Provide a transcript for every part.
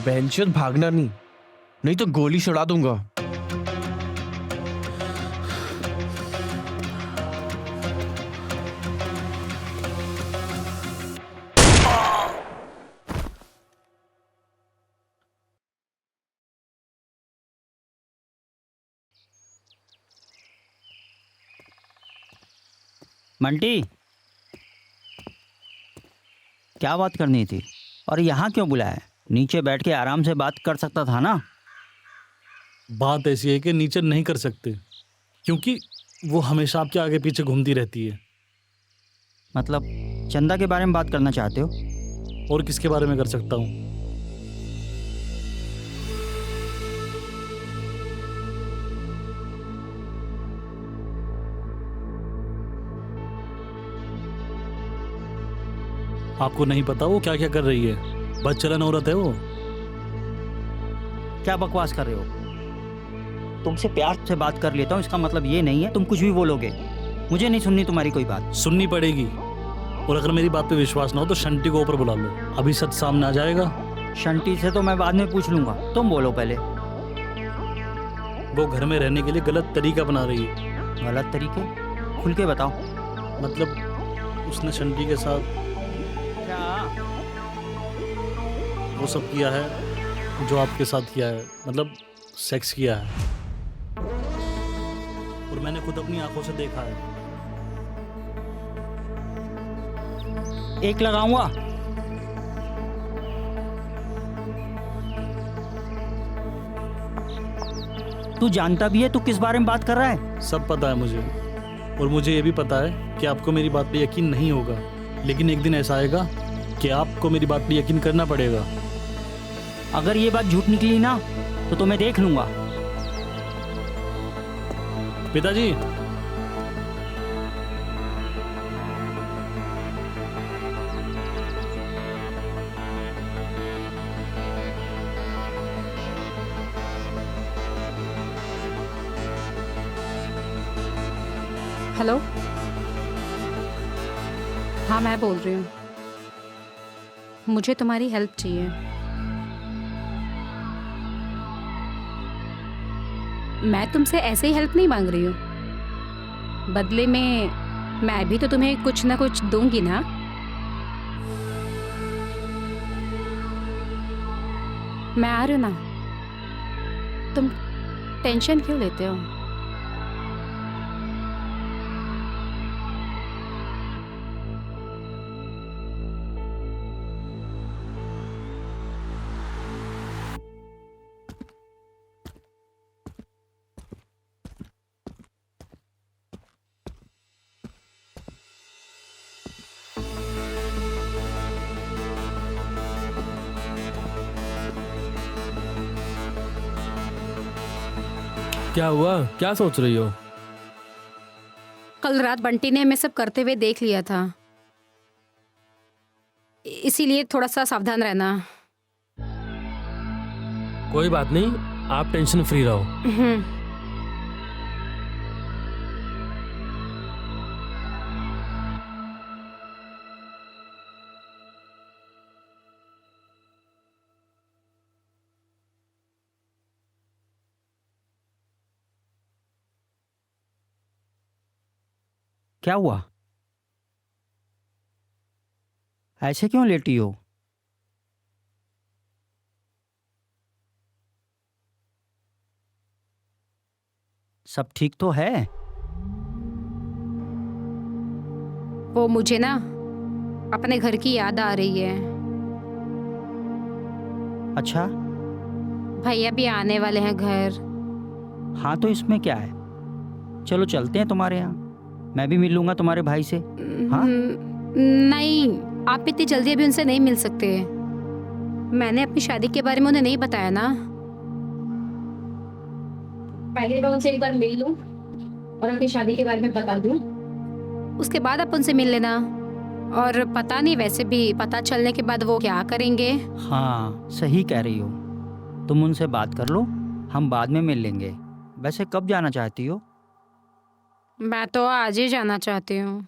बेंचोद भागना नहीं, नहीं तो गोली चढ़ा दूंगा। बंटी, क्या बात करनी थी और यहाँ क्यों बुलाया? नीचे बैठ के आराम से बात कर सकता था ना। बात ऐसी है कि नीचे नहीं कर सकते क्योंकि वो हमेशा आपके आगे पीछे घूमती रहती है। मतलब चंदा के बारे में बात करना चाहते हो? और किसके बारे में कर सकता हूँ? आपको नहीं पता वो क्या क्या कर रही है? बदचलन औरत है वो। क्या बकवास कर रहे हो? तुमसे प्यार से बात कर लेता हूँ, इसका मतलब ये नहीं है तुम कुछ भी बोलोगे। मुझे नहीं सुननी तुम्हारी कोई बात। सुननी पड़ेगी, और अगर मेरी बात पे विश्वास ना हो तो शंटी को ऊपर बुला लो, अभी सच सामने आ जाएगा। शंटी से तो मैं बाद में पूछ लूंगा, तुम बोलो पहले। वो घर में रहने के लिए गलत तरीका बना रही है। गलत तरीके? खुल के बताओ। मतलब उसने शंटी के साथ वो सब किया है जो आपके साथ किया है, मतलब सेक्स किया है, और मैंने खुद अपनी आंखों से देखा है। एक लगाऊंगा। तू जानता भी है तू किस बारे में बात कर रहा है? सब पता है मुझे, और मुझे ये भी पता है कि आपको मेरी बात पे यकीन नहीं होगा, लेकिन एक दिन ऐसा आएगा कि आपको मेरी बात पे यकीन करना पड़ेगा। अगर ये बात झूठ निकली ना तो तुम्हें देख लूंगा। पिताजी, हेलो, हाँ मैं बोल रही हूँ। मुझे तुम्हारी हेल्प चाहिए। मैं तुमसे ऐसे ही हेल्प नहीं मांग रही हूँ, बदले में मैं भी तो तुम्हें कुछ ना कुछ दूंगी ना। मैं आ रही हूँ ना, तुम टेंशन क्यों लेते हो? क्या हुआ? क्या सोच रही हो? कल रात बंटी ने हमें सब करते हुए देख लिया था, इसीलिए थोड़ा सा सावधान रहना। कोई बात नहीं, आप टेंशन फ्री रहो। क्या हुआ? ऐसे क्यों लेटी हो? सब ठीक तो है? वो मुझे ना अपने घर की याद आ रही है। अच्छा, भैया भी आने वाले हैं घर। हाँ तो इसमें क्या है, चलो चलते हैं तुम्हारे यहाँ, मैं भी मिल लूंगा तुम्हारे भाई से। हाँ? नहीं, आप इतनी जल्दी अभी उनसे नहीं मिल सकते। मैंने अपनी शादी के बारे में उन्हें नहीं बताया ना। पहले मैं उनसे एक बार मिल लूं और अपनी शादी के बारे में बता दूं, उसके बाद आप उनसे मिल लेना। और पता नहीं, वैसे भी पता चलने के बाद वो क्या करेंगे। हाँ सही कह रही हो, तुम उनसे बात कर लो, हम बाद में मिल लेंगे। वैसे कब जाना चाहती हो? मैं तो आज ही जाना चाहती हूँ।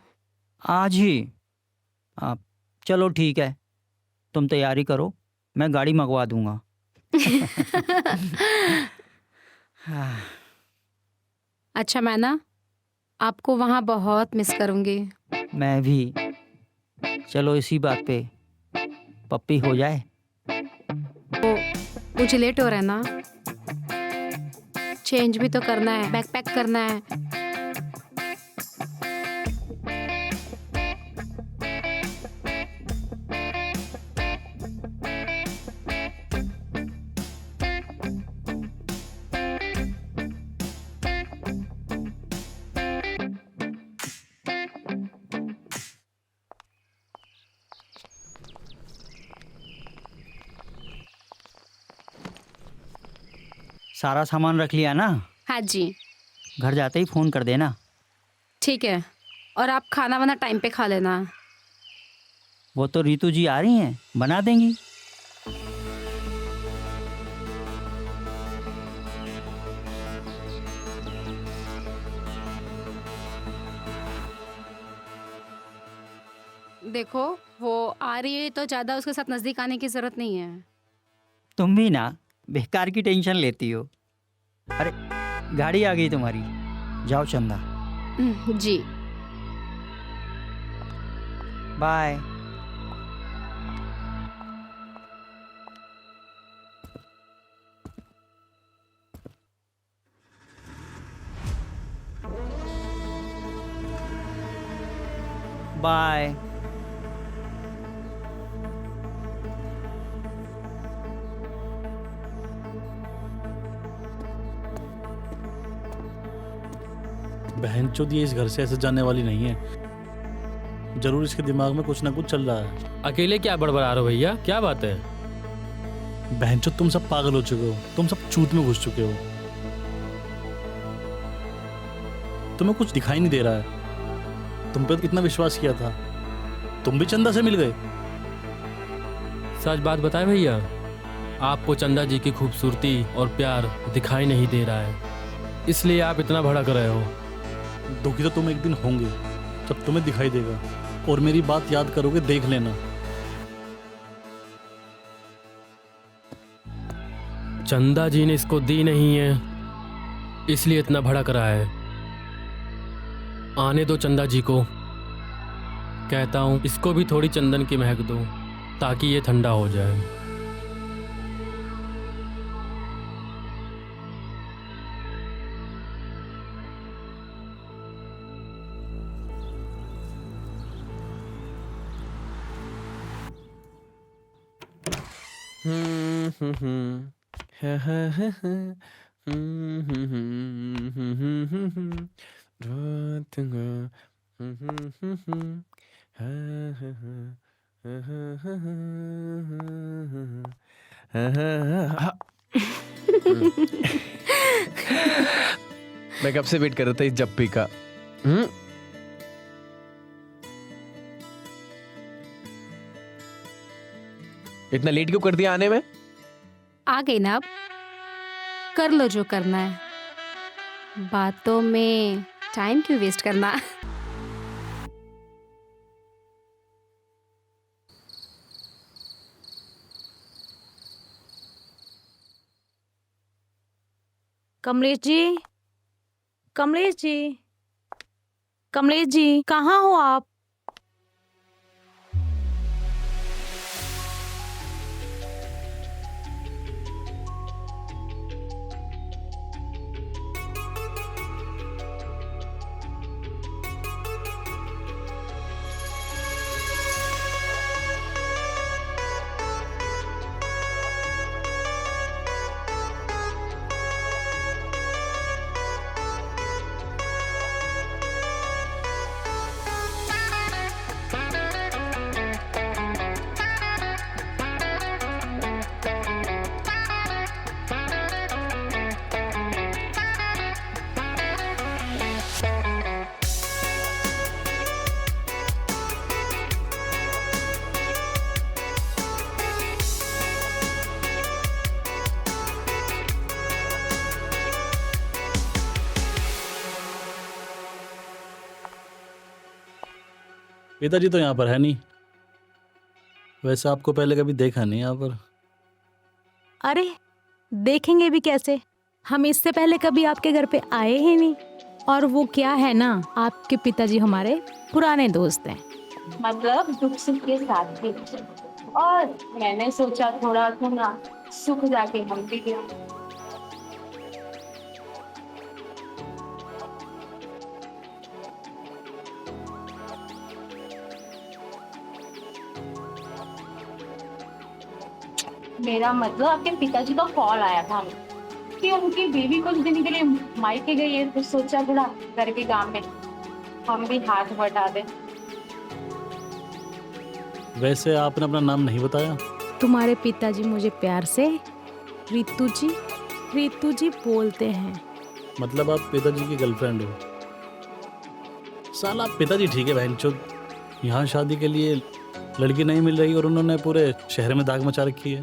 आज ही? चलो ठीक है, तुम तैयारी करो, मैं गाड़ी मंगवा दूंगा। अच्छा मैं ना आपको वहाँ बहुत मिस करूँगी। मैं भी। चलो इसी बात पे पप्पी हो जाए। मुझे लेट हो रहा है ना, चेंज भी तो करना है, बैग पैक करना है। सारा सामान रख लिया ना? हाँ जी घर जाते ही फोन कर देना। ठीक है, और आप खाना वाना टाइम पे खा लेना। वो तो रीतू जी आ रही हैं, बना देंगी। देखो वो आ रही है तो ज़्यादा उसके साथ नज़दीक आने की ज़रूरत नहीं है। तुम भी ना बेकार की टेंशन लेती हो। अरे गाड़ी आ गई तुम्हारी, जाओ चंदा। जी बाय। बाय। बहनचोद ये इस घर से ऐसे जाने वाली नहीं है। जरूर इसके दिमाग में कुछ ना कुछ चल रहा है। अकेले क्या बड़बड़ा रहे हो भैया, क्या बात है? बहनचोद तुम सब पागल हो चुके हो, तुम सब चूत में घुस चुके हो। तुम्हें कुछ दिखाई नहीं दे रहा है। तुम पे तो इतना विश्वास किया था, तुम भी चंदा से मिल गए। सच बात बताए भैया, आपको चंदा जी की खूबसूरती और प्यार दिखाई नहीं दे रहा है, इसलिए आप इतना भड़क रहे हो। दुखी तो तुम एक दिन होंगे जब तुम्हें दिखाई देगा, और मेरी बात याद करोगे, देख लेना। चंदा जी ने इसको दी नहीं है, इसलिए इतना भड़क रहा है। आने दो चंदा जी को, कहता हूं इसको भी थोड़ी चंदन की महक दो ताकि ये ठंडा हो जाए। मैं कब से वेट कर रहा था इस जप्पी का। इतना लेट क्यों कर दिया आने में? आ गई ना, अब कर लो जो करना है। बातों में टाइम क्यों वेस्ट करना। कमलेश जी, कमलेश जी, कमलेश जी, कहाँ हो आप? पिताजी तो यहाँ पर है नहीं। वैसे आपको पहले कभी देखा नहीं यहाँ पर। अरे देखेंगे भी कैसे, हम इससे पहले कभी आपके घर पे आए ही नहीं। और वो क्या है ना, आपके पिताजी हमारे पुराने दोस्त हैं। मतलब दुख सुख के साथ भी। और मैंने सोचा थोड़ा थोड़ा सुख जाके हम भी गया। मेरा मतलब आपके पिताजी का कॉल आया था कि उनकी बीवी कुछ दिन के लिए मायके गई है, तो सोचा थोड़ा घर के काम में हम भी हाथ बटा दें। वैसे आपने अपना नाम नहीं बताया। तुम्हारे पिताजी मुझे प्यार से रितु जी बोलते हैं। मतलब आप पिताजी की गर्लफ्रेंड हो। साला पिताजी ठीक है बहनचोद, यहाँ शादी के लिए लड़की नहीं मिल रही और उन्होंने पूरे शहर में दाग मचा रखी है।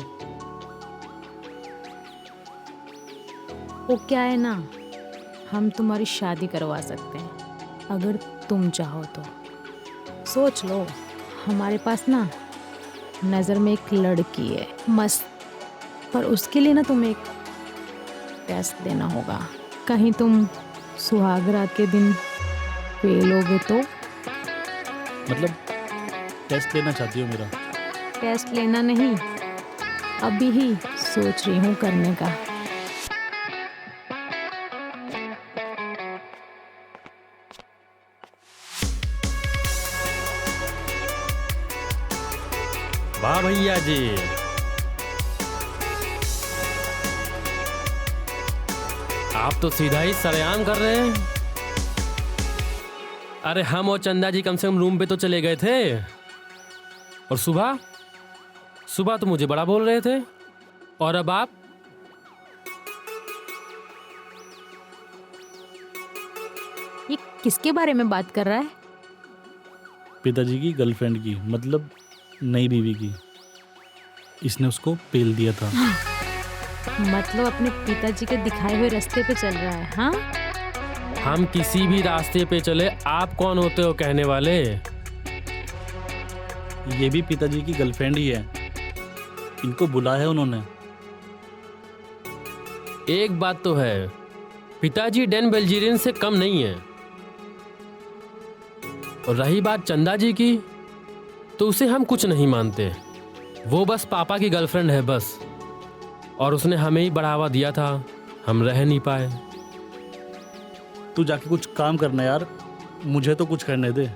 वो क्या है ना, हम तुम्हारी शादी करवा सकते हैं अगर तुम चाहो तो। सोच लो, हमारे पास ना नज़र में एक लड़की है मस्त, पर उसके लिए ना तुम्हें एक टेस्ट देना होगा। कहीं तुम सुहाग रात के दिन फेल होगे तो। मतलब टेस्ट लेना चाहती हो मेरा? टेस्ट लेना नहीं, अभी ही सोच रही हूँ करने का। वाह भैया जी, आप तो सीधा ही सरेआम कर रहे हैं। अरे हम और चंदा जी कम से कम रूम पे तो चले गए थे, और सुबह तो मुझे बड़ा बोल रहे थे, और अब आप। ये किसके बारे में बात कर रहा है? पिताजी की गर्लफ्रेंड की, मतलब नई बीवी की। इसने उसको पेल दिया था। मतलब अपने पिताजी के दिखाए हुए रास्ते पे चल रहा है। हाँ, हम किसी भी रास्ते पे चले, आप कौन होते हो कहने वाले? ये भी पिताजी की गर्लफ्रेंड ही है, इनको बुलाया है उन्होंने। एक बात तो है, पिताजी डैन बेल्जीरियन से कम नहीं है। और रही बात चंदा जी की, तो उसे हम कुछ नहीं मानते। वो बस पापा की गर्लफ्रेंड है बस, और उसने हमें ही बढ़ावा दिया था, हम रह नहीं पाए। तू जाके कुछ काम करना यार, मुझे तो कुछ करने दे।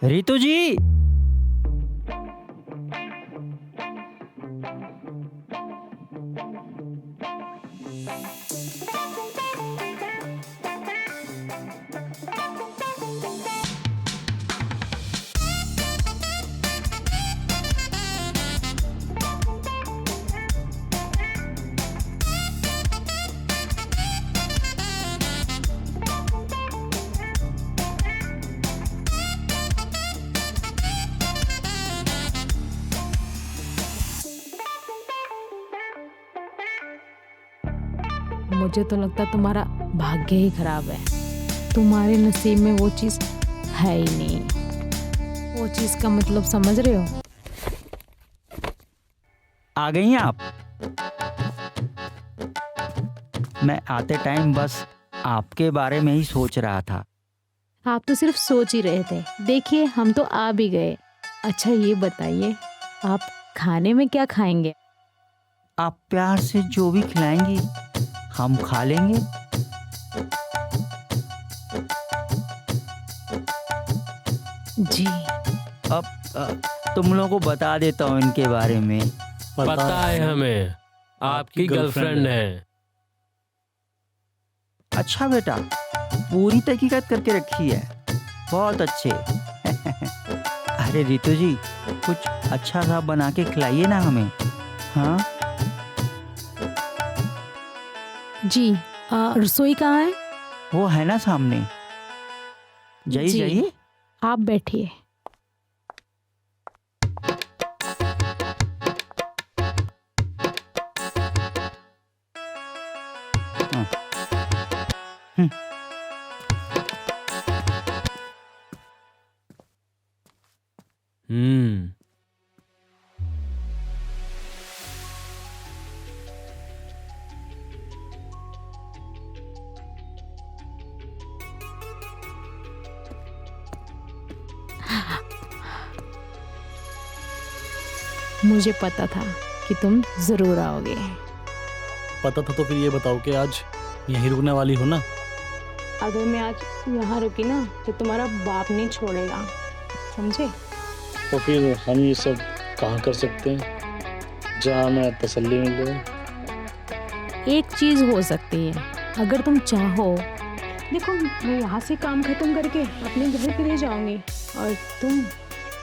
रितु जी, मुझे तो लगता है तुम्हारा भाग्य ही खराब है। तुम्हारे नसीब में वो चीज है ही नहीं। वो चीज का मतलब समझ रहे हो? आ गई हैं आप? मैं आते टाइम बस आपके बारे में ही सोच रहा था। आप तो सिर्फ सोच ही रहे थे, देखिए हम तो आ भी गए। अच्छा ये बताइए, आप खाने में क्या खाएंगे? आप प्यार से जो भी खिलाएंगी हम खा लेंगे। जी, अब तुम लोगों को बता देता हूँ इनके बारे में। पता है हमें, आपकी गर्लफ्रेंड है। अच्छा बेटा, पूरी तहकीकात करके रखी है, बहुत अच्छे। अरे रितु जी, कुछ अच्छा सा बना के खिलाइए ना हमें। हाँ जी, रसोई कहाँ है? वो है ना सामने, जाइए जी। जाइए। आप बैठिए। हम्म। मुझे पता था कि तुम जरूर आओगे। पता था तो फिर ये बताओ कि आज यहीं रुकने वाली हो ना? अगर मैं आज यहाँ रुकी ना तो तुम्हारा बाप नहीं छोड़ेगा, समझे? तो फिर हम ये सब कहाँ कर सकते हैं जहाँ हमें तसल्ली मिल जाए? एक चीज हो सकती है, अगर तुम चाहो। देखो, मैं यहाँ से काम खत्म करके अपने घर पे ले जाऊंगी और तुम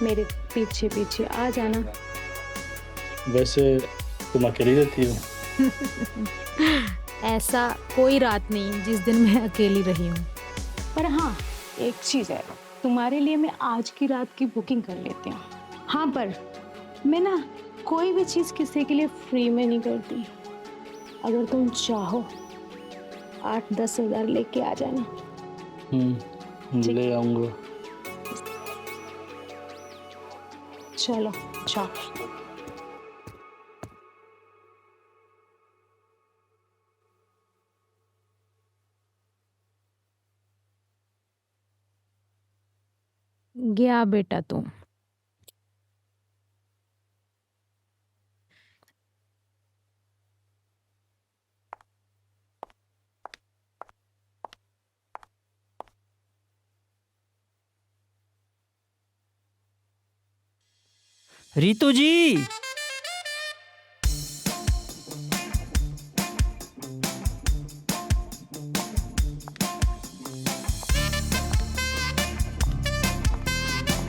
मेरे पीछे पीछे आ जाना। वैसे तुम अकेली रहती हो? ऐसा कोई रात नहीं जिस दिन मैं अकेली रही हूँ। पर हाँ, एक चीज है, तुम्हारे लिए मैं आज की रात की बुकिंग कर लेती हूँ। हाँ, पर मैं ना कोई भी चीज किसी के लिए फ्री में नहीं करती। अगर तुम चाहो 8-10 हज़ार लेके आ जाना। ले आऊंगा। चलो जाओ। गया बेटा तू। रितु जी,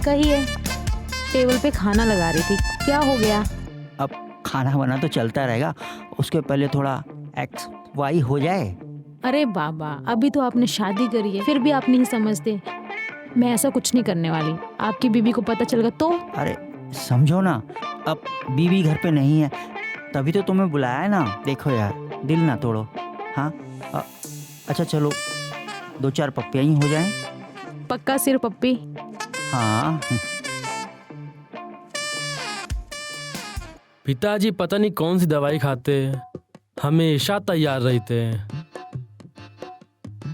कहिए, टेबल पे खाना लगा रही थी, क्या हो गया? अब खाना बना तो चलता रहेगा, उसके पहले थोड़ा एक्स वाई हो जाए। अरे बाबा, अभी तो आपने शादी करी है, फिर भी आप नहीं समझते। मैं ऐसा कुछ नहीं करने वाली। आपकी बीबी को पता चल गया तो? अरे समझो ना, अब बीवी घर पे नहीं है तभी तो तुम्हें बुलाया है ना। देखो यार, दिल ना तोड़ो। हाँ, अच्छा चलो 2-4 पप्पियाँ ही हो जाएं। पक्का सिर पप्पी? हाँ। पिताजी पता नहीं कौन सी दवाई खाते, हमेशा तैयार रहते हैं।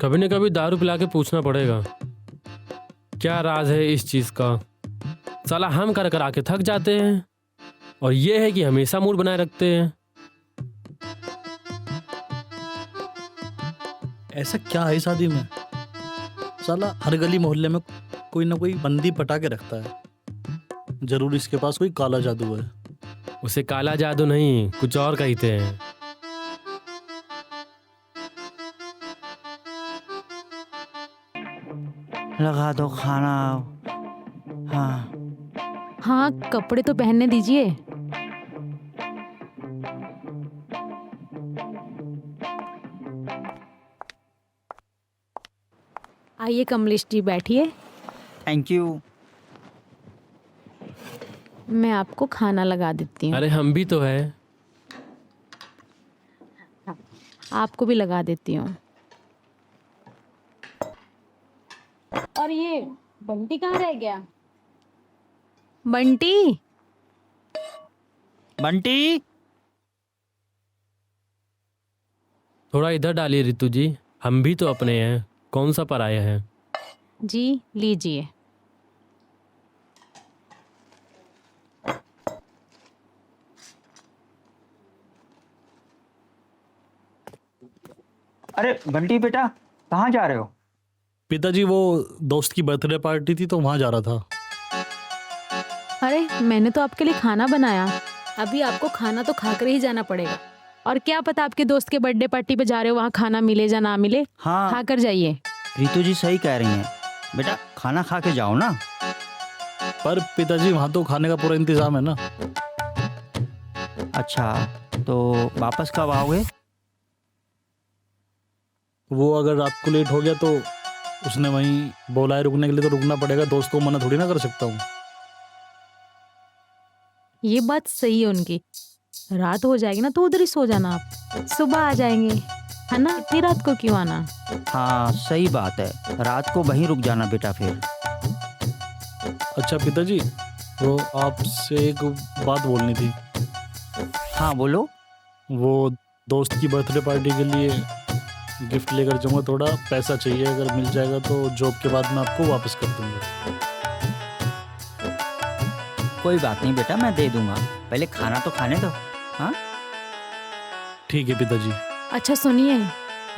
कभी न कभी दारू पिला के पूछना पड़ेगा क्या राज है इस चीज का। साला हम कर कर आके थक जाते हैं और ये है कि हमेशा मूड बनाए रखते हैं। ऐसा क्या है शादी में? साला हर गली मोहल्ले में कोई ना कोई बंदी पटा के रखता है। जरूर इसके पास कोई काला जादू है। उसे काला जादू नहीं, कुछ और कहते हैं। लगा दो खाना। हाँ, हाँ, कपड़े तो पहनने दीजिए। आइए कमलेश जी, बैठिए। Thank you. मैं आपको खाना लगा देती हूँ। अरे हम भी तो है। आपको भी लगा देती हूँ। और ये बंटी कहाँ रह गया? बंटी, बंटी, थोड़ा इधर डालिए रितु जी, हम भी तो अपने हैं, कौन सा पराया है। जी लीजिए। अरे बंटी बेटा, कहाँ जा रहे हो? पिताजी वो दोस्त की बर्थडे पार्टी थी तो वहां जा रहा था। अरे मैंने तो आपके लिए खाना बनाया, अभी आपको खाना तो खाकर ही जाना पड़ेगा। और क्या पता आपके दोस्त के बर्थडे पार्टी पे जा रहे हो, वहाँ खाना मिले या ना मिले। हाँ, खाकर जाइए। रितु जी सही कह रही हैं, बेटा खाना खा के जाओ ना। पर पिताजी वहां तो खाने का पूरा इंतजाम है ना। अच्छा, तो वापस कब आओगे? वो अगर रात को लेट हो गया तो उसने वहीं बोला है रुकने के लिए, तो रुकना पड़ेगा। दोस्त को मना थोड़ी ना कर सकता हूँ। ये बात सही है उनकी। रात हो जाएगी ना तो उधर ही सो जाना, आप सुबह आ जाएंगे, है ना? इतनी रात को क्यों आना? हाँ सही बात है, रात को वहीं रुक जाना बेटा फिर। अच्छा पिताजी, वो आपसे एक बात बोलनी थी। हाँ बोलो। वो दोस्त की बर्थडे पार्टी के लिए गिफ्ट लेकर जाऊंगा, थोड़ा पैसा चाहिए, अगर मिल जाएगा तो जॉब के बाद मैं आपको वापस कर दूंगा। कोई बात नहीं बेटा, मैं दे दूंगा, पहले खाना तो खाने दो। हाँ ठीक है पिताजी। अच्छा सुनिए,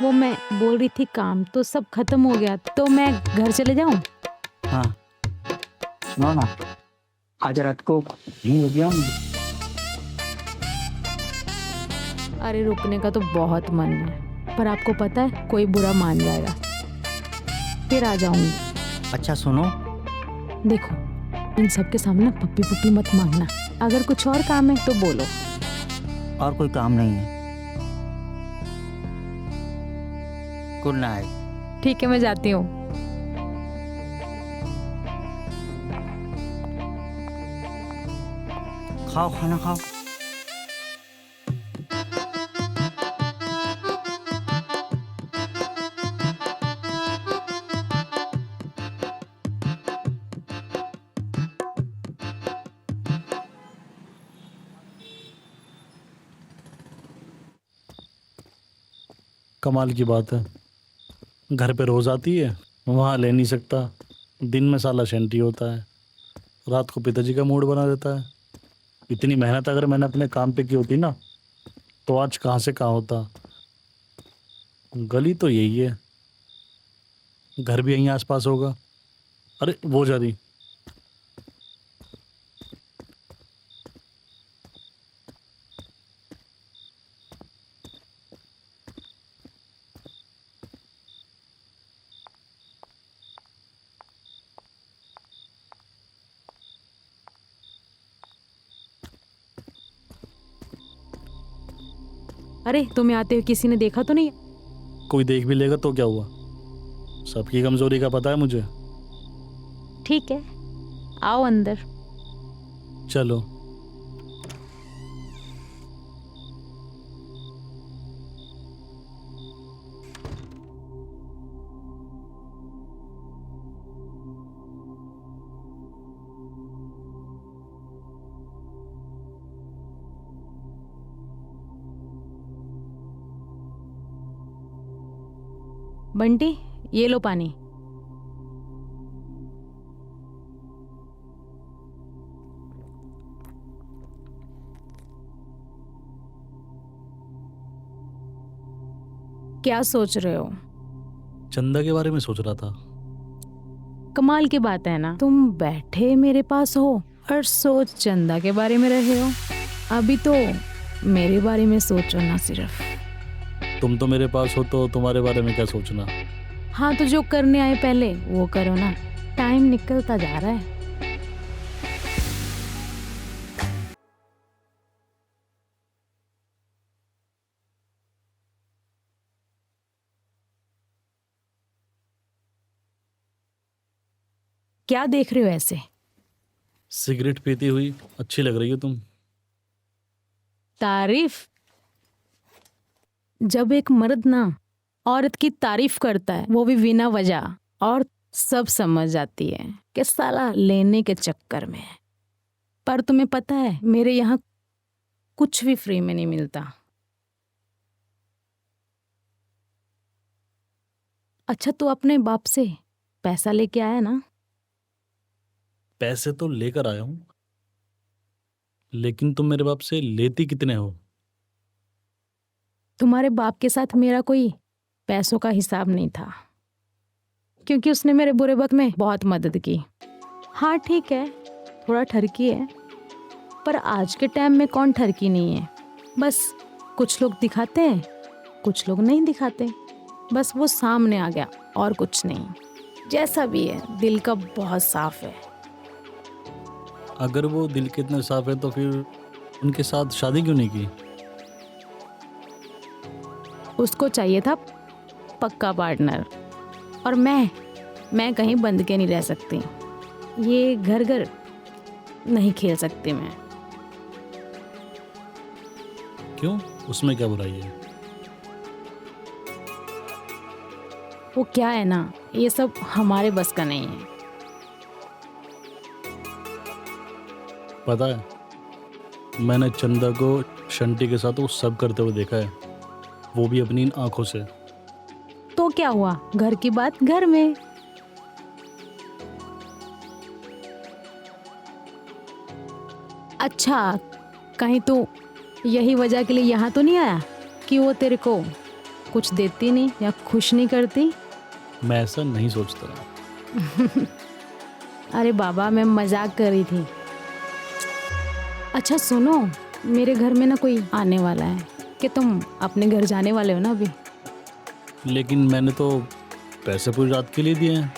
वो मैं बोल रही थी काम तो सब खत्म हो गया, तो मैं घर चले जाऊं? हाँ सुनो ना, आज रात को नहीं हो गया। अरे रुकने का तो बहुत मन है, पर आपको पता है कोई बुरा मान जाएगा, फिर आ जाऊंगी। अच्छा सुनो, देखो इन सबके सामने पप्पी पप्पी मत मांगना, अगर कुछ और काम है तो बोलो। और कोई काम नहीं है। Good night. ठीक है मैं जाती हूँ। खाओ खाना खाओ। कमाल की बात है, घर पे रोज आती है, वहाँ ले नहीं सकता, दिन में साला शेंटी होता है, रात को पिताजी का मूड बना देता है। इतनी मेहनत अगर मैंने अपने काम पे की होती ना, तो आज कहाँ से कहाँ होता। गली तो यही है, घर भी यहीं आसपास होगा। अरे वो जा रही। अरे तुम्हें आते हुए किसी ने देखा तो नहीं? कोई देख भी लेगा तो क्या हुआ, सबकी कमजोरी का पता है मुझे। ठीक है आओ अंदर। चलो। बंटी ये लो पानी। क्या सोच रहे हो? चंदा के बारे में सोच रहा था। कमाल की बात है ना, तुम बैठे मेरे पास हो और सोच चंदा के बारे में रहे हो। अभी तो मेरे बारे में सोचो ना सिर्फ। तुम तो मेरे पास हो तो तुम्हारे बारे में क्या सोचना। हाँ तो जो करने आए पहले वो करो ना, टाइम निकलता जा रहा है। क्या देख रहे हो ऐसे? सिगरेट पीती हुई अच्छी लग रही हो तुम। तारीफ? जब एक मर्द ना औरत की तारीफ करता है, वो भी बिना वजह, और सब समझ जाती है कि साला लेने के चक्कर में है। पर तुम्हें पता है मेरे यहाँ कुछ भी फ्री में नहीं मिलता। अच्छा तू अपने बाप से पैसा लेके आया ना? पैसे तो लेकर आया हूं, लेकिन तुम मेरे बाप से लेती कितने हो? तुम्हारे बाप के साथ मेरा कोई पैसों का हिसाब नहीं था, क्योंकि उसने मेरे बुरे वक्त में बहुत मदद की। हाँ ठीक है थोड़ा ठरकी है, पर आज के टाइम में कौन ठरकी नहीं है। बस कुछ लोग दिखाते हैं, कुछ लोग नहीं दिखाते, बस वो सामने आ गया और कुछ नहीं। जैसा भी है दिल का बहुत साफ है। अगर वो दिल के इतने साफ है तो फिर उनके साथ शादी क्यों नहीं की? उसको चाहिए था पक्का पार्टनर, और मैं कहीं बंद के नहीं रह सकती। ये घर घर नहीं खेल सकती मैं। क्यों, उसमें क्या बुराई है? वो क्या है ना, ये सब हमारे बस का नहीं है। पता है, मैंने चंदा को शंटी के साथ वो सब करते हुए देखा है, वो भी अपनी इन आंखों से। तो क्या हुआ, घर की बात घर में। अच्छा, कहीं तो यही वजह के लिए यहाँ तो नहीं आया कि वो तेरे को कुछ देती नहीं या खुश नहीं करती? मैं ऐसा नहीं सोचता। अरे बाबा, मैं मजाक कर रही थी। अच्छा सुनो, मेरे घर में ना कोई आने वाला है कि तुम अपने घर जाने वाले हो ना अभी? लेकिन मैंने तो पैसे पूरी रात के लिए दिए हैं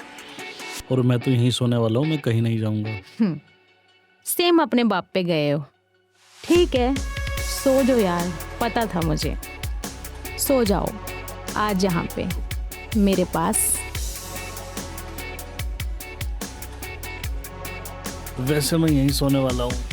और मैं तो यहीं सोने वाला हूँ, मैं कहीं नहीं जाऊँगा। सेम अपने बाप पे गए हो। ठीक है, सो जाओ यार, पता था मुझे। सो जाओ आज यहाँ पे मेरे पास। वैसे मैं यहीं सोने वाला हूँ।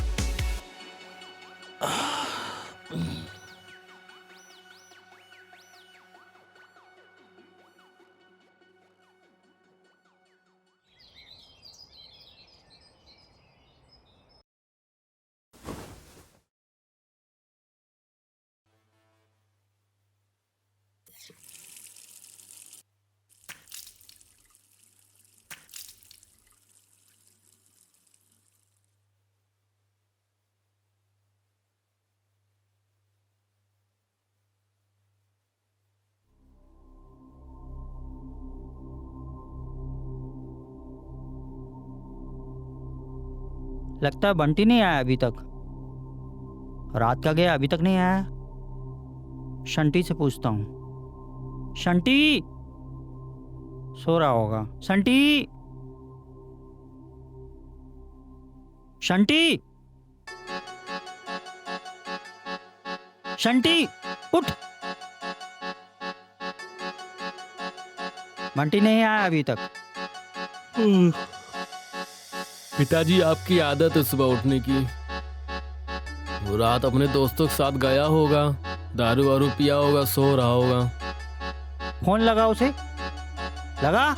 लगता है बंटी नहीं आया अभी तक। रात का गया, अभी तक नहीं आया। शंटी से पूछता हूँ। शंटी सो रहा होगा। शंटी, शंटी, शंटी उठ। बंटी नहीं आया अभी तक। पिताजी, आपकी आदत है सुबह उठने की। वो रात अपने दोस्तों के साथ गया होगा, दारू वारू पिया होगा, सो रहा होगा। फोन लगा उसे, लगा।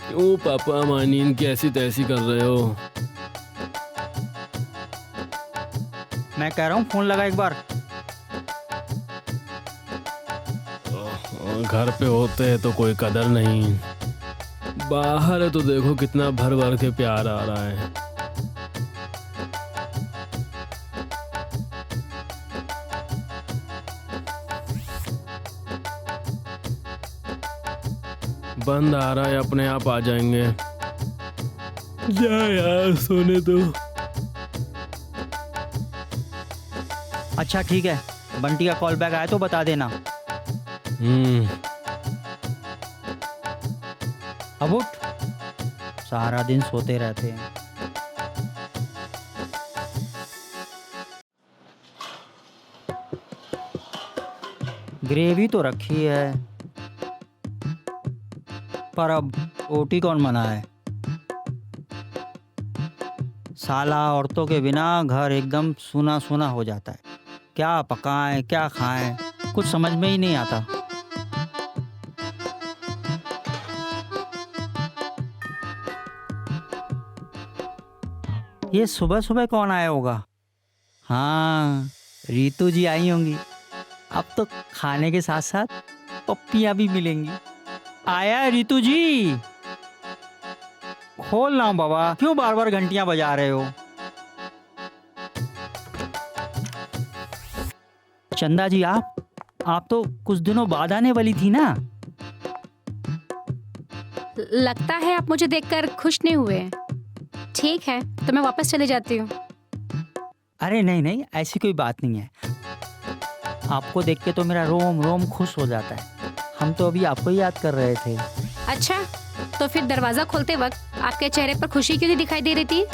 क्यों पापा मानीन की ऐसी तैसी कर रहे हो? मैं कह रहा हूँ फोन लगा एक बार। घर पे होते हैं तो कोई कदर नहीं, बाहर है तो देखो कितना भर भर के प्यार आ रहा है। बंद आ रहा है, अपने आप आ जाएंगे। जा यार, सोने दो। अच्छा ठीक है, बंटी का कॉल बैक आया तो बता देना। अब उठ, सारा दिन सोते रहते हैं। ग्रेवी तो रखी है, पर अब रोटी कौन बनाए? साला औरतों के बिना घर एकदम सूना सूना हो जाता है। क्या पकाएं क्या खाएं, कुछ समझ में ही नहीं आता। ये सुबह सुबह कौन आया होगा? हाँ, रीतू जी आई होंगी। अब तो खाने के साथ साथ पप्पियां भी मिलेंगी। आया है रीतू जी, खोल ना बाबा, क्यों बार बार घंटियां बजा रहे हो? चंदा जी, आप तो कुछ दिनों बाद आने वाली थी ना? लगता है आप मुझे देखकर खुश नहीं हुए। ठीक है, तो मैं वापस चली जाती हूँ। अरे नहीं नहीं, ऐसी कोई बात नहीं है। आपको देख के तो मेरा रोम रोम खुश हो जाता है। हम तो अभी आपको ही याद कर रहे थे। अच्छा, तो फिर दरवाजा खोलते वक्त आपके चेहरे पर खुशी क्यों नहीं दिखाई दे रही थी?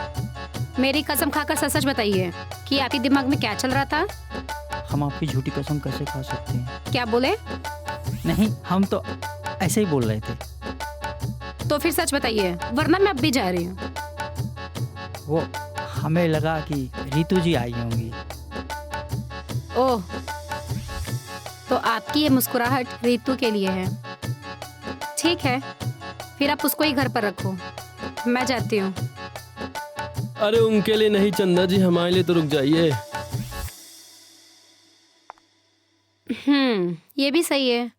मेरी कसम खाकर सच सच बताइए कि आपके दिमाग में क्या चल रहा था? हम आपकी झूठी कसम कैसे खा सकते हैं? क्या बोले? नहीं, हम तो ऐसे ही बोल रहे थे। तो फिर सच बताइए, वरना मैं अब भी जा रही हूँ। वो हमें लगा कि रीतू जी आई होंगी। ओह, तो आपकी ये मुस्कुराहट रीतू के लिए है। ठीक है, फिर आप उसको ही घर पर रखो। मैं जाती हूँ। अरे उनके लिए नहीं चंदा जी, हमारे लिए तो रुक जाइए। ये भी सही है,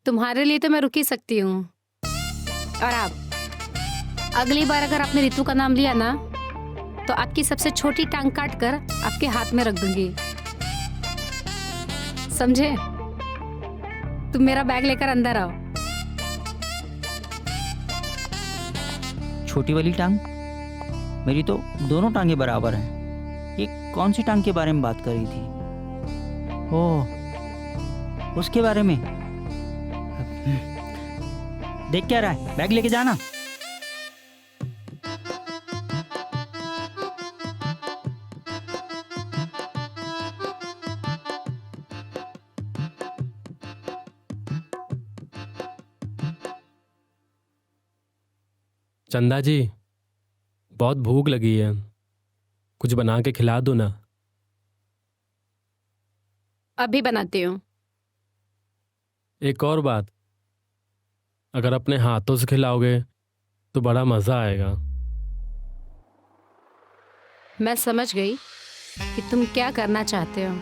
तुम्हारे लिए तो मैं रुक ही सकती हूँ। और आप अगली बार अगर आपने रितु का नाम लिया ना, तो आपकी सबसे छोटी टांग काट कर आपके हाथ में रख दूंगी, समझे? तुम मेरा बैग लेकर अंदर आओ। छोटी वाली टांग? मेरी तो दोनों टांगे बराबर हैं। ये कौन सी टांग के बारे में बात कर रही थी? ओह, उसके बारे में। देख क्या रहा है, बैग लेके जाना। चंदा जी, बहुत भूख लगी है, कुछ बना के खिला दो ना। अभी बनाती हूँ। एक और बात, अगर अपने हाथों से खिलाओगे तो बड़ा मजा आएगा। मैं समझ गई कि तुम क्या करना चाहते हो।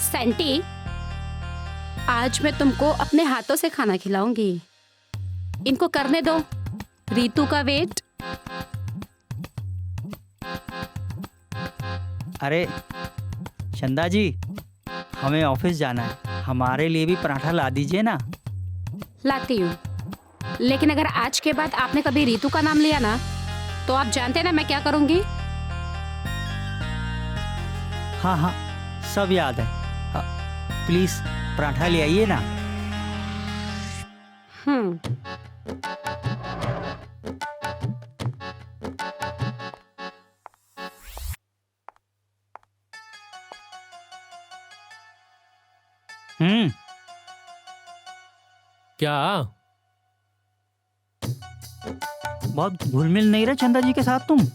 सैंटी, आज मैं तुमको अपने हाथों से खाना खिलाऊंगी। इनको करने दो रीतू का वेट। अरे चंदा जी, हमें ऑफिस जाना है, हमारे लिए भी पराठा ला दीजिए ना। लाती हूँ, लेकिन अगर आज के बाद आपने कभी रीतू का नाम लिया ना, तो आप जानते हैं ना मैं क्या करूंगी। हाँ हाँ, सब याद है। प्लीज पराठा ले आइए ना। क्या? बहुत घुल मिल नहीं रहे चंदा जी के साथ तुम।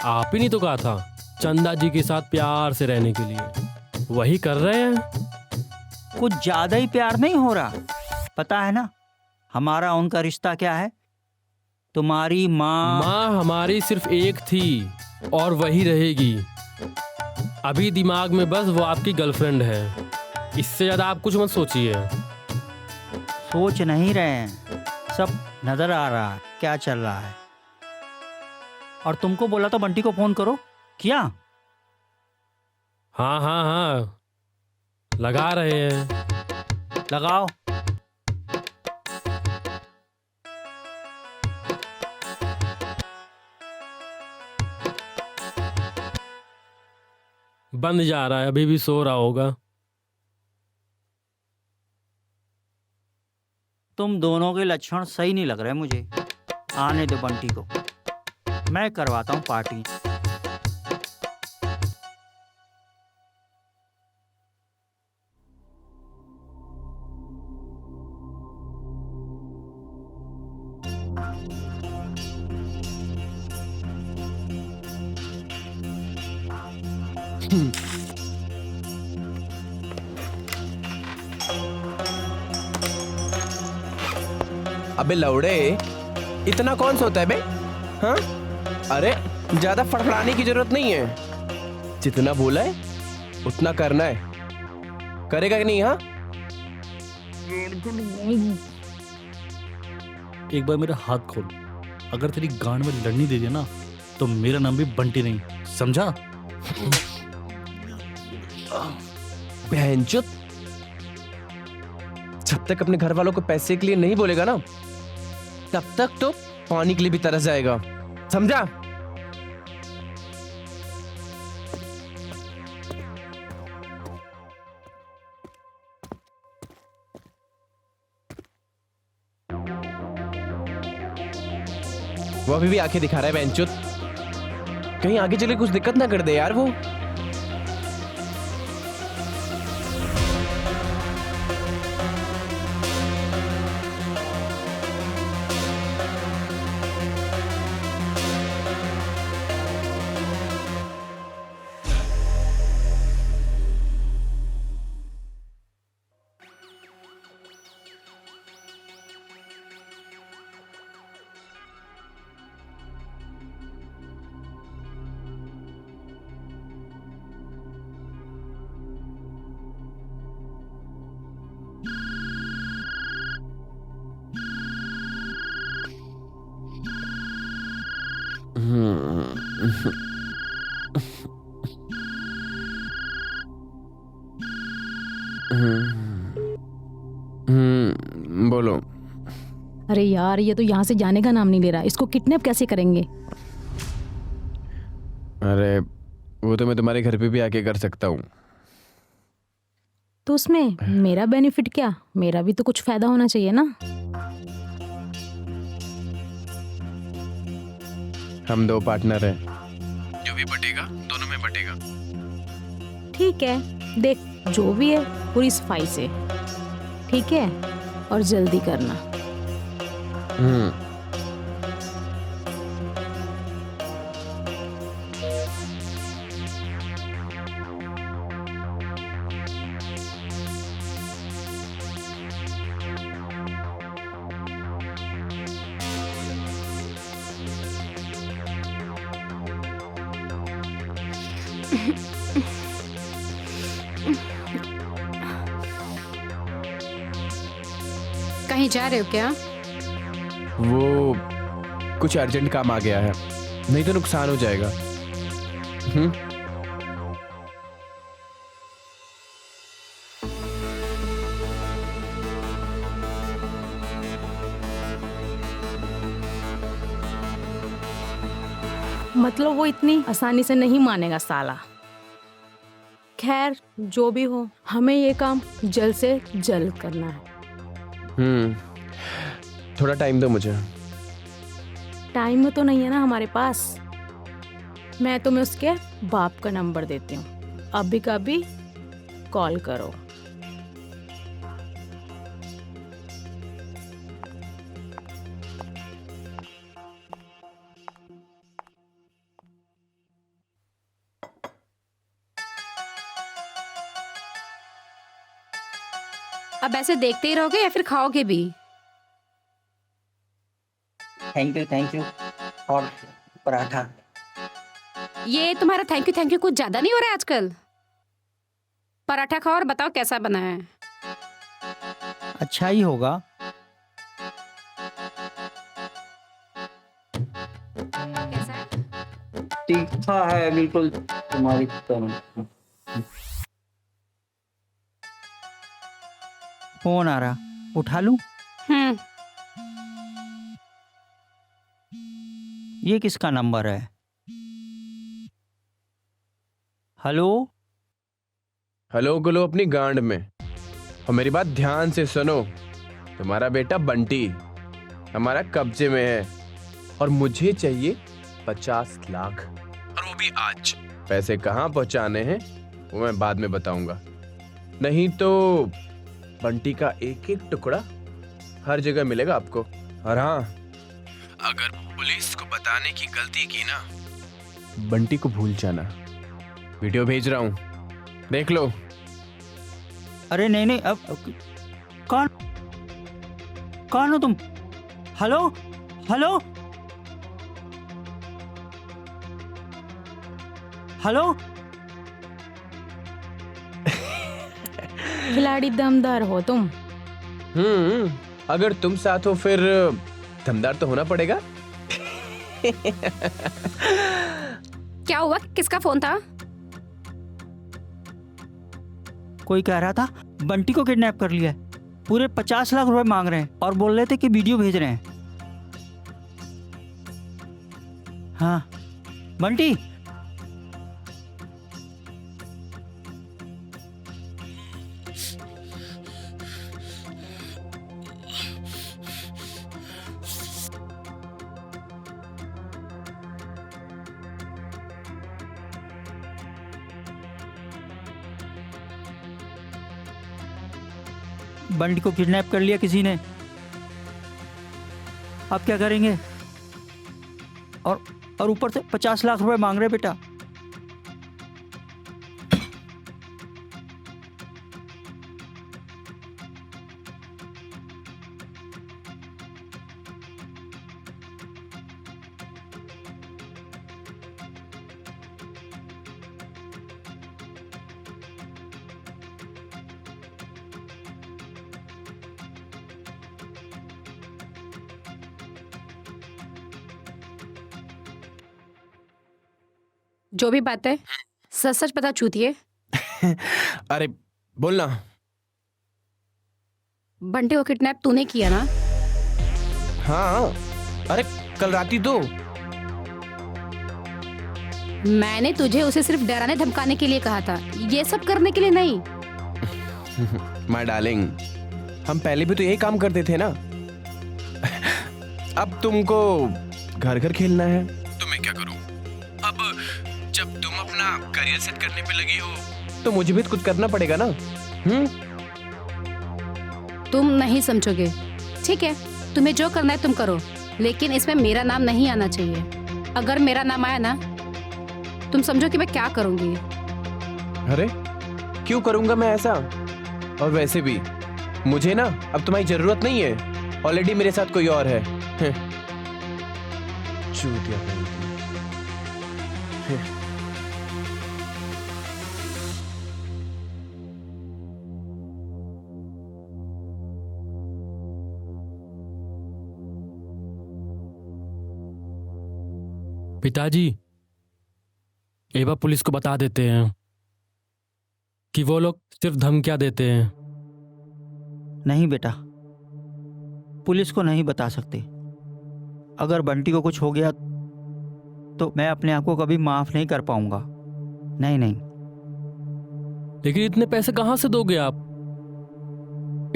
आप ही नहीं तो कहा था चंदा जी के साथ प्यार से रहने के लिए, वही कर रहे हैं। कुछ ज्यादा ही प्यार नहीं हो रहा? पता है ना हमारा उनका रिश्ता क्या है? तुम्हारी माँ हमारी सिर्फ एक थी और वही रहेगी। अभी दिमाग में बस वो आपकी गर्लफ्रेंड है, इससे ज्यादा आप कुछ मत सोचिए। सोच नहीं रहे हैं, सब नजर आ रहा है क्या चल रहा है। और तुमको बोला तो बंटी को फोन करो, किया? हाँ हाँ हाँ, लगा रहे हैं। लगाओ। बंद जा रहा है, अभी भी सो रहा होगा। तुम दोनों के लक्षण सही नहीं लग रहे मुझे। आने दो बंटी को, मैं करवाता हूँ पार्टी। अबे लौड़े, इतना कौन सोता है बे? हाँ? अरे ज्यादा फड़फड़ाने की जरूरत नहीं है, जितना बोला है उतना करना है। करेगा कि नहीं? हाँ, एक बार मेरा हाथ खोल, अगर तेरी गांड में लड़नी दे दिया ना तो मेरा नाम भी बंटी नहीं, समझा? बहनचोद, जब तक अपने घर वालों को पैसे के लिए नहीं बोलेगा ना, तब तक तो पानी के लिए भी तरस जाएगा, समझा? वो अभी भी आंखें दिखा रहा है बहनचोद, कहीं आगे चले कुछ दिक्कत ना कर दे यार वो। बोलो। अरे यार, ये तो यहाँ से जाने का नाम नहीं ले रहा। इसको किडनैप कैसे करेंगे? अरे वो तो मैं तुम्हारे घर पे भी आके कर सकता हूँ। तो उसमें मेरा बेनिफिट क्या? मेरा भी तो कुछ फायदा होना चाहिए ना। हम दो पार्टनर हैं, जो भी बटेगा दोनों में बटेगा। ठीक है, देख जो भी है पूरी सफाई से, ठीक है? और जल्दी करना। कहीं जा रहे हो क्या? वो कुछ अर्जेंट काम आ गया है, नहीं तो नुकसान हो जाएगा। मतलब वो इतनी आसानी से नहीं मानेगा साला। खैर जो भी हो, हमें ये काम जल्द से जल्द करना है। थोड़ा टाइम दो मुझे। टाइम तो नहीं है ना हमारे पास। मैं तुम्हें उसके बाप का नंबर देती हूँ, अभी कभी कॉल करो। अब ऐसे देखते ही रहोगे या फिर खाओगे भी? थैंक यू और पराठा। ये तुम्हारा थैंक यू कुछ ज्यादा नहीं हो रहा है आजकल? पराठा खाओ और बताओ कैसा बना है। अच्छा ही होगा। कैसा है? तीखा है बिल्कुल तुम्हारी तरह। फोन आ रहा, उठा लूं? ये किसका नंबर है? हेलो हेलो गुलो अपनी गांड में, और मेरी बात ध्यान से सुनो। तुम्हारा बेटा बंटी हमारा कब्जे में है और मुझे चाहिए 50 लाख, और वो भी आज। पैसे कहाँ पहुंचाने हैं वो मैं बाद में बताऊंगा, नहीं तो बंटी का एक एक टुकड़ा हर जगह मिलेगा आपको। और हाँ, अगर पुलिस को बताने की गलती की ना, बंटी को भूल जाना। वीडियो भेज रहा हूं, देख लो। अरे नहीं, अब कौन हो तुम? Hello hello hello. खिलाड़ी दमदार हो तुम। अगर तुम साथ हो फिर दमदार तो होना पड़ेगा। क्या हुआ? किसका फोन था? कोई कह रहा था बंटी को किडनैप कर लिया है, पूरे 50 लाख रुपए मांग रहे हैं और बोल रहे थे कि वीडियो भेज रहे हैं। हाँ बंटी, बंटी को किडनैप कर लिया किसी ने। अब क्या करेंगे? और ऊपर से 50 लाख रुपए मांग रहे बेटा। जो भी बात है सच सच पता चूतिए। अरे बोलना। बंटी को किडनैप तूने किया ना? हाँ, अरे कल रात ही तो। मैंने तुझे उसे सिर्फ डराने धमकाने के लिए कहा था, ये सब करने के लिए नहीं। माय डार्लिंग, हम पहले भी तो यही काम करते थे ना। अब तुमको घर घर खेलना है तो मैं क्या करूं? अब जब तुम अपना करियर सेट करने पे लगी हो तो मुझे भी तो कुछ करना पड़ेगा ना। तुम नहीं समझोगे, ठीक है? तुम्हें जो करना है तुम करो, लेकिन इसमें मेरा नाम नहीं आना चाहिए। अगर मेरा नाम आया ना, तुम समझो कि मैं क्या करूंगी। अरे क्यों करूंगा मैं ऐसा? और वैसे भी मुझे ना अब तुम्हारी जरूरत नहीं है, ऑलरेडी मेरे साथ कोई और है। चूतिया कहीं की। पिताजी, एक बार पुलिस को बता देते हैं कि वो लोग सिर्फ धमकियां देते हैं। नहीं बेटा, पुलिस को नहीं बता सकते। अगर बंटी को कुछ हो गया तो मैं अपने आप को कभी माफ नहीं कर पाऊंगा। नहीं नहीं। लेकिन इतने पैसे कहां से दोगे आप?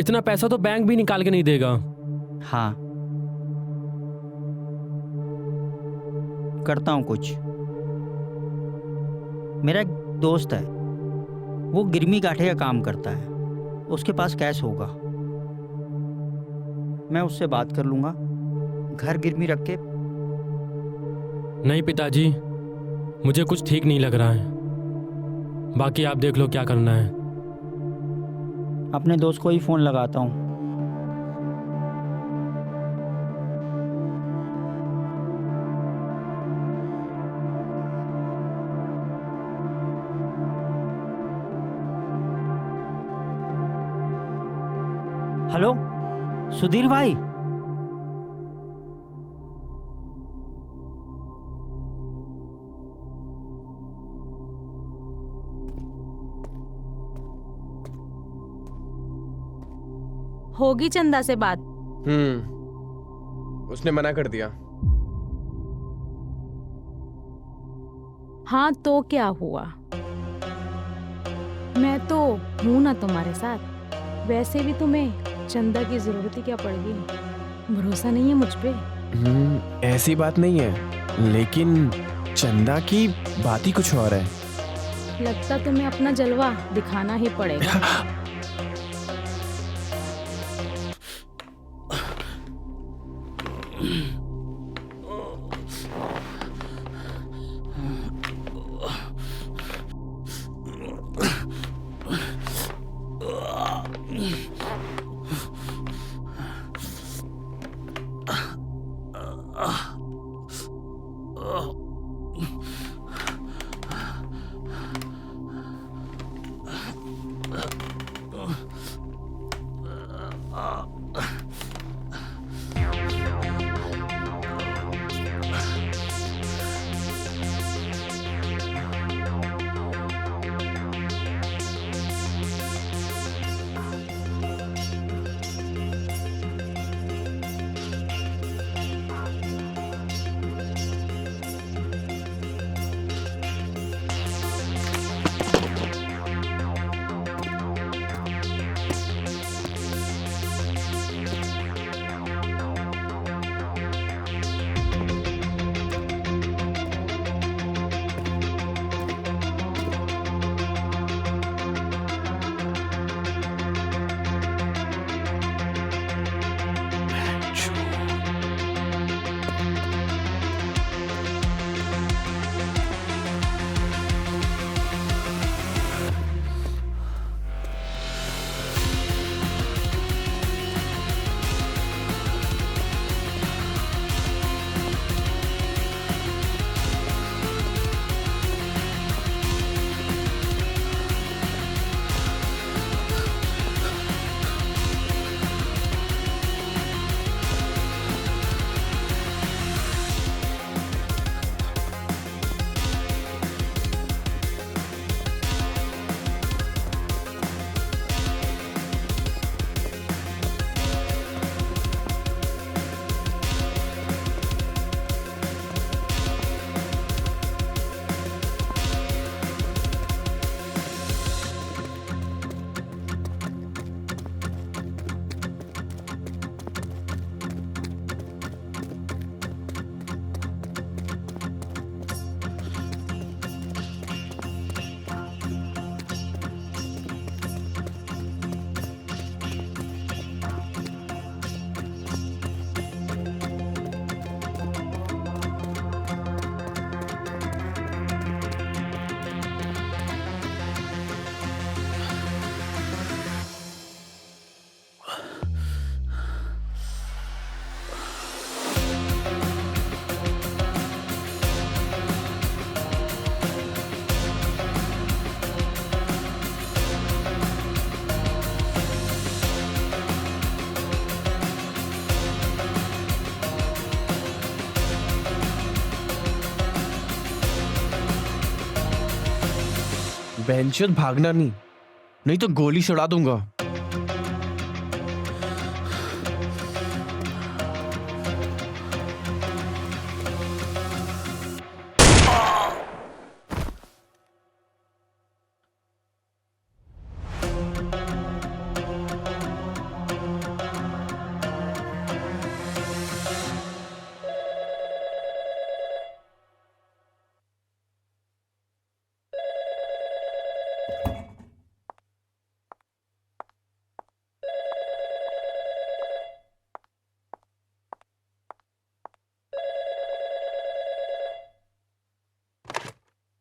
इतना पैसा तो बैंक भी निकाल के नहीं देगा। हाँ, करता हूं कुछ। मेरा एक दोस्त है, वो गिरमी काठे का काम करता है, उसके पास कैश होगा। मैं उससे बात कर लूंगा, घर गिरमी रख के। नहीं पिताजी, मुझे कुछ ठीक नहीं लग रहा है। बाकी आप देख लो क्या करना है। अपने दोस्त को ही फोन लगाता हूँ। हेलो सुधीर भाई, होगी चंदा से बात? उसने मना कर दिया। हाँ तो क्या हुआ, मैं तो हूं ना तुम्हारे साथ। वैसे भी तुम्हें चंदा की जरूरत ही क्या पड़ गई? भरोसा नहीं है मुझ पे? ऐसी बात नहीं है, लेकिन चंदा की बात ही कुछ और है। लगता तुम्हें अपना जलवा दिखाना ही पड़ेगा। बेंचोद भागना नहीं, नहीं तो गोली चढ़ा दूंगा।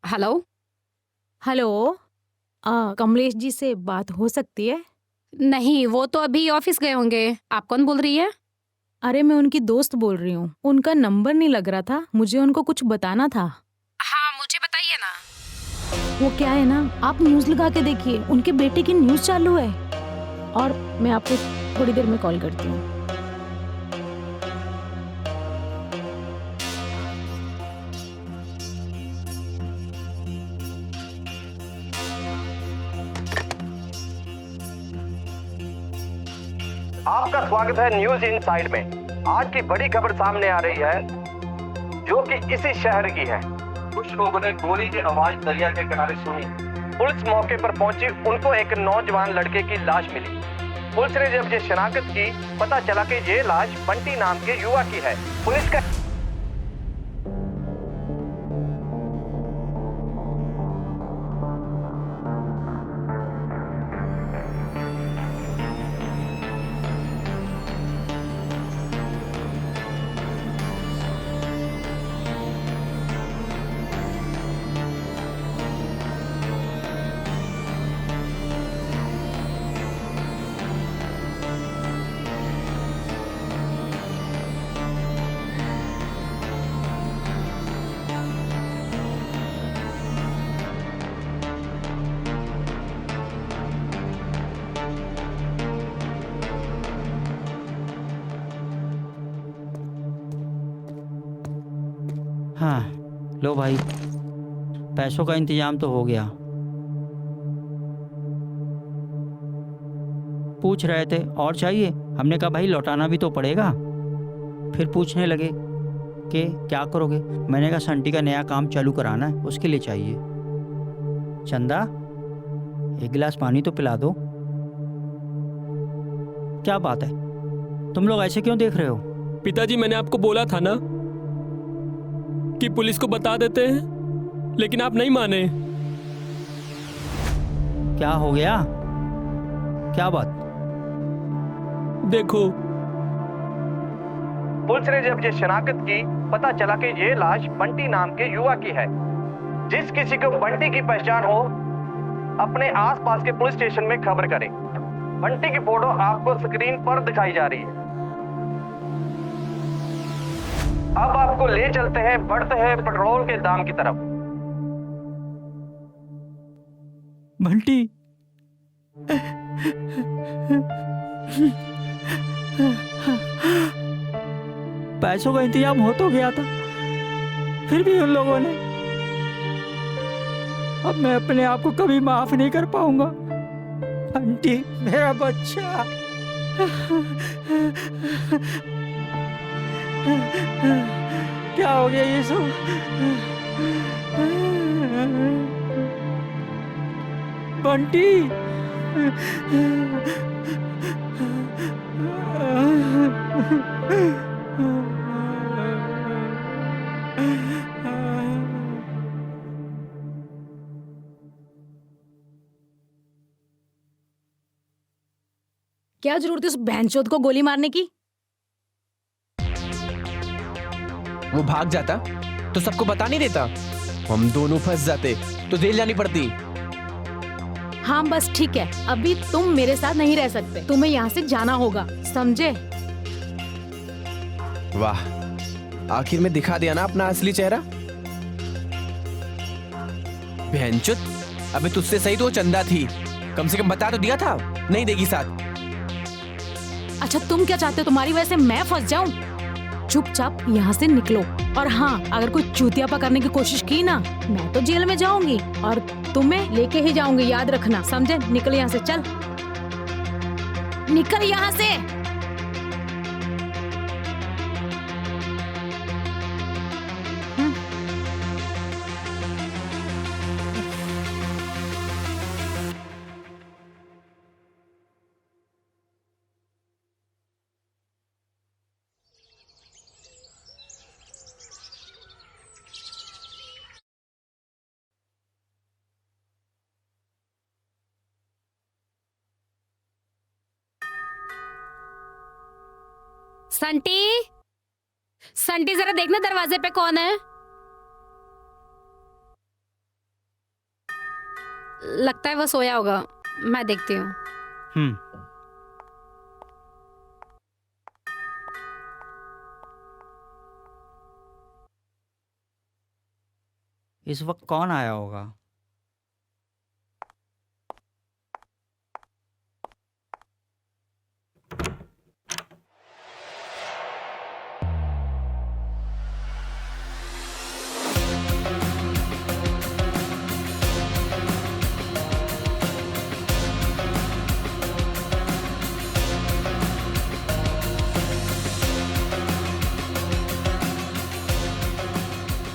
हेलो। हेलो, कमलेश जी से बात हो सकती है? नहीं, वो तो अभी ऑफिस गए होंगे। आप कौन बोल रही है? अरे मैं उनकी दोस्त बोल रही हूँ। उनका नंबर नहीं लग रहा था, मुझे उनको कुछ बताना था। हाँ, मुझे बताइए ना। वो क्या है ना, आप न्यूज़ लगा के देखिए, उनके बेटे की न्यूज़ चालू है। और मैं आपको थोड़ी देर में कॉल करती हूँ। आपका स्वागत है न्यूज इनसाइड में। आज की बड़ी खबर सामने आ रही है जो कि इसी शहर की है। कुछ लोगों ने गोली की आवाज दरिया के किनारे सुनी। पुलिस मौके पर पहुंची, उनको एक नौजवान लड़के की लाश मिली। पुलिस ने जब ये शिनाख्त की, पता चला कि ये लाश बंटी नाम के युवा की है। पुलिस का हाँ लो भाई, पैसों का इंतजाम तो हो गया। पूछ रहे थे और चाहिए, हमने कहा भाई लौटाना भी तो पड़ेगा। फिर पूछने लगे कि क्या करोगे, मैंने कहा संटी का नया काम चालू कराना है, उसके लिए चाहिए। चंदा, एक गिलास पानी तो पिला दो। क्या बात है, तुम लोग ऐसे क्यों देख रहे हो? पिताजी, मैंने आपको बोला था ना कि पुलिस को बता देते हैं, लेकिन आप नहीं माने। क्या हो गया, क्या बात? देखो, पुलिस ने जब ये शिनाख्त की, पता चला कि ये लाश बंटी नाम के युवा की है। जिस किसी को बंटी की पहचान हो, अपने आसपास के पुलिस स्टेशन में खबर करें। बंटी की फोटो आपको स्क्रीन पर दिखाई जा रही है। अब आपको ले चलते हैं, बढ़ते हैं पेट्रोल के दाम की तरफ। बंटी, पैसों का इंतजाम हो तो गया था, फिर भी उन लोगों ने, अब मैं अपने आप को कभी माफ नहीं कर पाऊंगा। बंटी मेरा बच्चा, क्या हो गया ये सब? बंटी, क्या जरूरत है उस बहनचोद को गोली मारने की? वो भाग जाता तो सबको बता नहीं देता, हम दोनों फंस जाते तो जेल जानी पड़ती। हाँ बस ठीक है, अभी तुम मेरे साथ नहीं रह सकते, तुम्हें यहाँ से जाना होगा, समझे? वाह, आखिर में दिखा दिया ना अपना असली चेहरा। बहनचोद, अबे तुझसे सही तो वो चंदा थी, कम से कम बता तो दिया था, नहीं देगी साथ। अच्छा तुम क्या चाहते हो, तुम्हारी वजह से मैं फंस जाऊं? चुपचाप यहाँ से निकलो, और हाँ अगर कोई चूतियापा करने की कोशिश की ना, मैं तो जेल में जाऊंगी और तुम्हें लेके ही जाऊंगी, याद रखना, समझे? निकल यहाँ से, चल निकल यहाँ से। संटी, संटी जरा देखना दरवाजे पे कौन है। लगता है वो सोया होगा, मैं देखती हूँ। इस वक्त कौन आया होगा?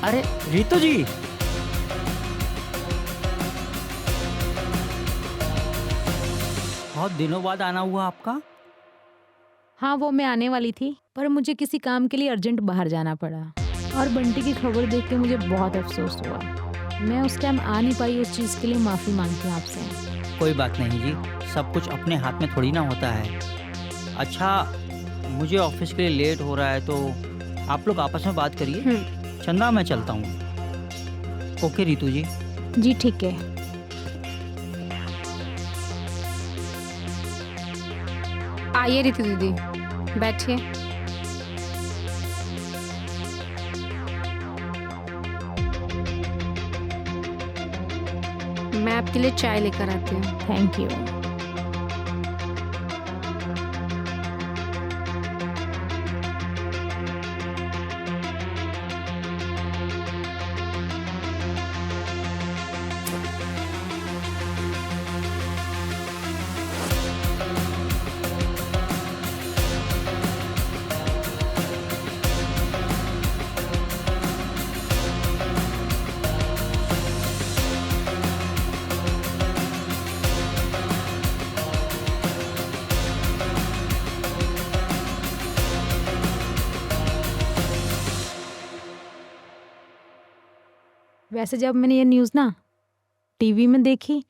अरे रितु जी, बहुत दिनों बाद आना हुआ आपका। हाँ वो मैं आने वाली थी, पर मुझे किसी काम के लिए अर्जेंट बाहर जाना पड़ा, और बंटी की खबर देख के मुझे बहुत अफसोस हुआ। मैं उस टाइम आ नहीं पाई, उस चीज़ के लिए माफ़ी मांगती हूँ आपसे। कोई बात नहीं जी, सब कुछ अपने हाथ में थोड़ी ना होता है। अच्छा, मुझे ऑफिस के लिए लेट हो रहा है, तो आप लोग आपस में बात करिए। चंदा, मैं चलता हूँ। ओके रितु जी। जी ठीक है। आइए रितु दीदी, बैठिए। मैं आपके लिए चाय लेकर आती हूँ। Thank you. वैसे जब मैंने ये न्यूज़ ना टीवी में देखी,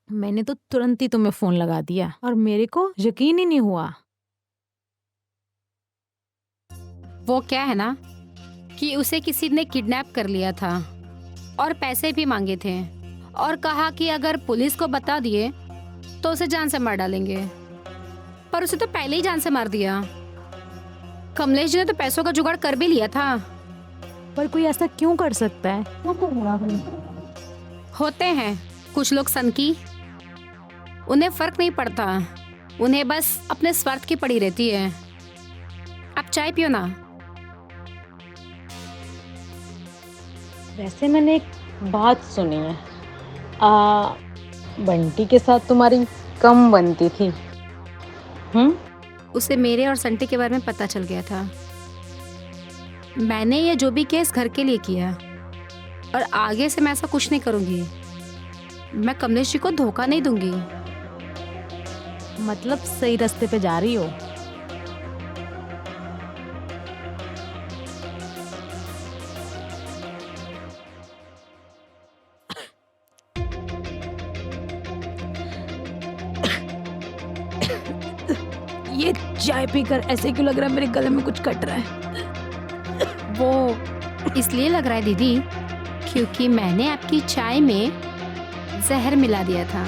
मैंने तो तुरंत ही तुम्हें फ़ोन लगा दिया और मेरे को यकीन ही नहीं हुआ। वो क्या है ना कि उसे किसी ने किडनैप कर लिया था और पैसे भी मांगे थे और कहा कि अगर पुलिस को बता दिए तो उसे जान से मार डालेंगे, पर उसे तो पहले ही जान से मार दिया। कमलेश जी ने तो पैसों का जुगाड़ कर भी लिया था। पर कोई ऐसा क्यों कर सकता है? होते हैं कुछ लोग सनकी, उन्हें फर्क नहीं पड़ता, उन्हें बस अपने स्वार्थ की पड़ी रहती है। आप चाय पियो ना। वैसे मैंने एक बात सुनी है, बंटी के साथ तुम्हारी कम बनती थी। उसे मेरे और संटी के बारे में पता चल गया था। मैंने ये जो भी केस घर के लिए किया और आगे से मैं ऐसा कुछ नहीं करूंगी। मैं कमलेश जी को धोखा नहीं दूंगी। मतलब सही रास्ते पे जा रही हो। ये चाय पीकर ऐसे क्यों लग रहा है मेरे गले में कुछ कट रहा है? वो इसलिए लग रहा है दीदी क्योंकि मैंने आपकी चाय में जहर मिला दिया था।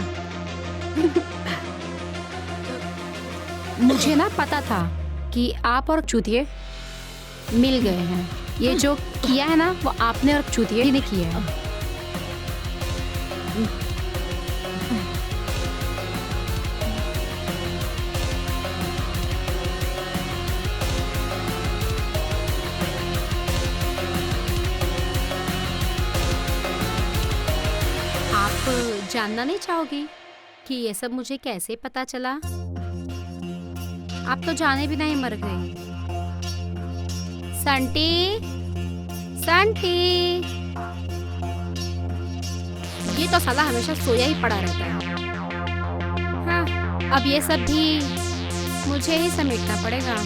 मुझे ना पता था कि आप और चूतिए मिल गए हैं। ये जो किया है ना वो आपने और चूतिए ने किया है। आप जानना नहीं चाहोगी कि ये सब मुझे कैसे पता चला? आप तो जाने बिना ही मर गई। संटी, संटी, ये तो साला हमेशा सोया ही पड़ा रहता है। हाँ, अब ये सब भी मुझे ही समेटना पड़ेगा।